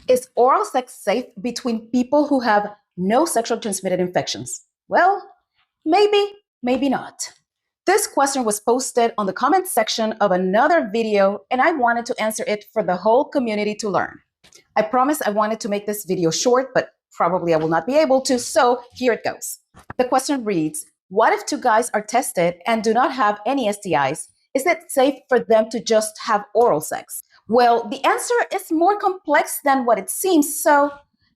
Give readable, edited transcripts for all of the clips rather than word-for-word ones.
Is oral sex safe between people who have no sexually transmitted infections? Well, maybe, maybe not. This question was posted on the comment section of another video, and I wanted to answer it for the whole community to learn. I promised I wanted to make this video short, but probably I will not be able to, so here it goes. The question reads, what if two guys are tested and do not have any STIs? Is it safe for them to just have oral sex? Well, the answer is more complex than what it seems, so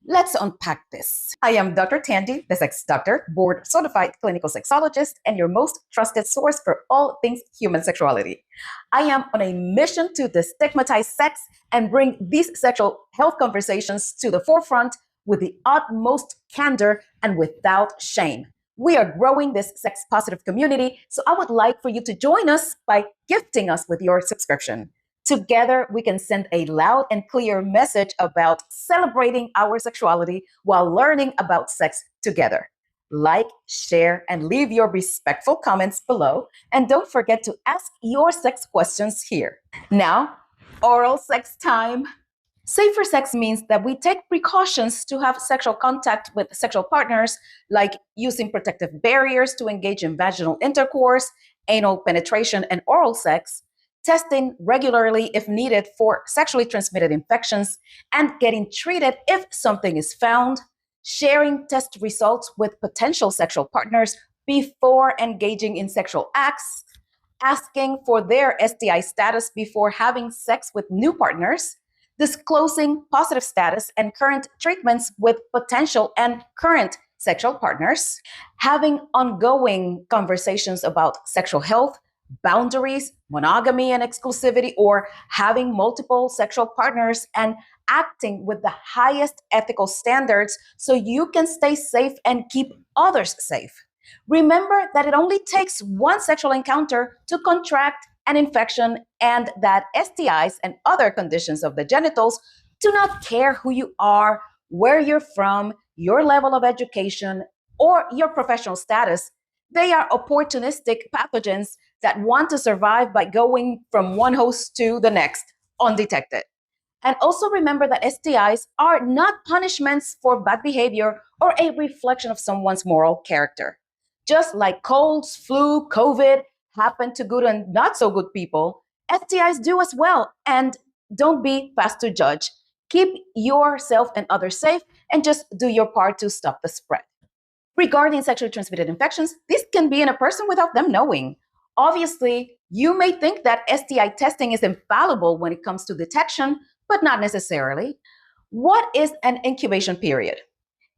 let's unpack this. I am Dr. Tandy, the sex doctor, board certified clinical sexologist, and your most trusted source for all things human sexuality. I am on a mission to destigmatize sex and bring these sexual health conversations to the forefront with the utmost candor and without shame. We are growing this sex positive community, so I would like for you to join us by gifting us with your subscription. Together, we can send a loud and clear message about celebrating our sexuality while learning about sex together. Like, share, and leave your respectful comments below. And don't forget to ask your sex questions here. Now, oral sex time. Safer sex means that we take precautions to have sexual contact with sexual partners, like using protective barriers to engage in vaginal intercourse, anal penetration, and oral sex, testing regularly if needed for sexually transmitted infections, and getting treated if something is found, sharing test results with potential sexual partners before engaging in sexual acts, asking for their STI status before having sex with new partners, disclosing positive status and current treatments with potential and current sexual partners, having ongoing conversations about sexual health, boundaries, monogamy and exclusivity, or having multiple sexual partners, and acting with the highest ethical standards so you can stay safe and keep others safe. Remember that it only takes one sexual encounter to contract an infection, and that STIs and other conditions of the genitals do not care who you are, where you're from, your level of education, or your professional status. They are opportunistic pathogens that want to survive by going from one host to the next undetected. And also remember that STIs are not punishments for bad behavior or a reflection of someone's moral character. Just like colds, flu, COVID happen to good and not so good people, STIs do as well. And don't be fast to judge. Keep yourself and others safe and just do your part to stop the spread. Regarding sexually transmitted infections, this can be in a person without them knowing. Obviously, you may think that STI testing is infallible when it comes to detection, but not necessarily. What is an incubation period?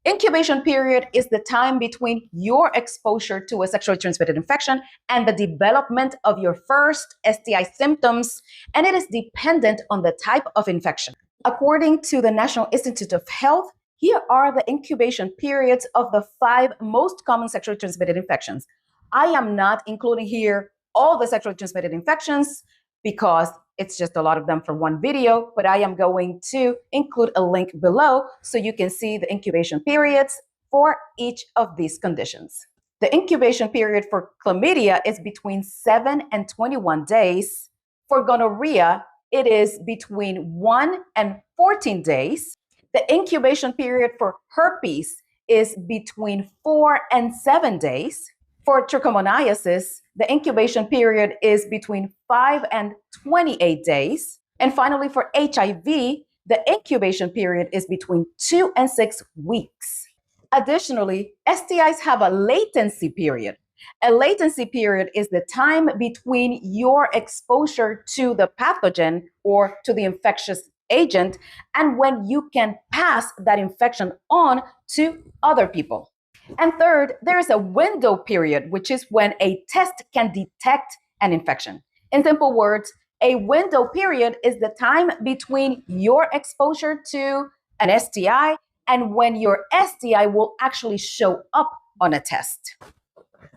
Incubation period is the time between your exposure to a sexually transmitted infection and the development of your first STI symptoms, and it is dependent on the type of infection. According to the National Institute of Health, here are the incubation periods of the 5 most common sexually transmitted infections. I am not including here all the sexually transmitted infections because it's just a lot of them for one video, but I am going to include a link below so you can see the incubation periods for each of these conditions. The incubation period for chlamydia is between 7 and 21 days. For gonorrhea, it is between 1 and 14 days. The incubation period for herpes is between 4 and 7 days. For trichomoniasis, the incubation period is between 5 and 28 days. And finally, for HIV, the incubation period is between 2 and 6 weeks. Additionally, STIs have a latency period. A latency period is the time between your exposure to the pathogen or to the infectious agent and when you can pass that infection on to other people. And third, there is a window period, which is when a test can detect an infection. In simple words, a window period is the time between your exposure to an STI and when your STI will actually show up on a test.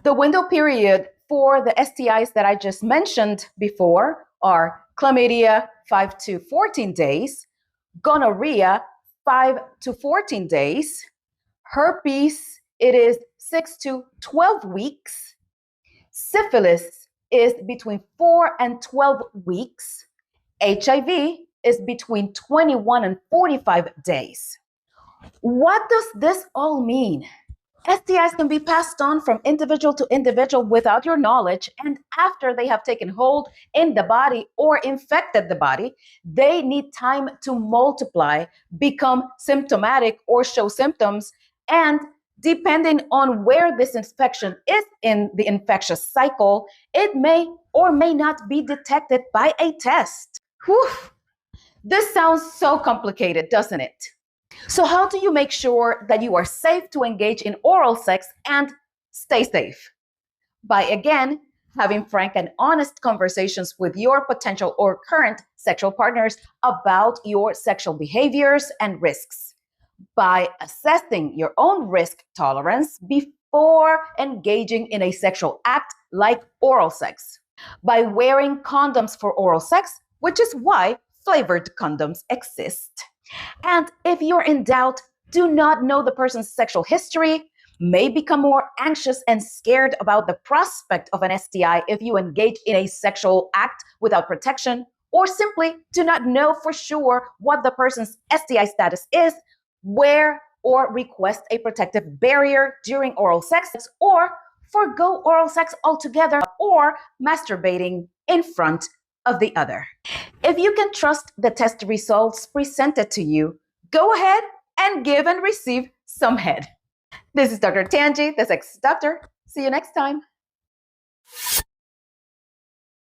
The window period for the STIs that I just mentioned before are chlamydia, 5 to 14 days, gonorrhea, 5 to 14 days, herpes, it is 6 to 12 weeks, syphilis is between 4 and 12 weeks, HIV is between 21 and 45 days. What does this all mean? STIs can be passed on from individual to individual without your knowledge, and after they have taken hold in the body or infected the body, they need time to multiply, become symptomatic, or show symptoms, and depending on where this infection is in the infectious cycle, it may or may not be detected by a test. Whew. This sounds so complicated, doesn't it? So, how do you make sure that you are safe to engage in oral sex and stay safe? By again having frank and honest conversations with your potential or current sexual partners about your sexual behaviors and risks. By assessing your own risk tolerance before engaging in a sexual act like oral sex. By wearing condoms for oral sex, which is why flavored condoms exist. And if you're in doubt, do not know the person's sexual history, may become more anxious and scared about the prospect of an STI if you engage in a sexual act without protection, or simply do not know for sure what the person's STI status is, wear or request a protective barrier during oral sex, or forgo oral sex altogether, or masturbating in front of the other. If you can trust the test results presented to you, go ahead and give and receive some head. This is Dr. Tanji, the Sex Doctor. See you next time.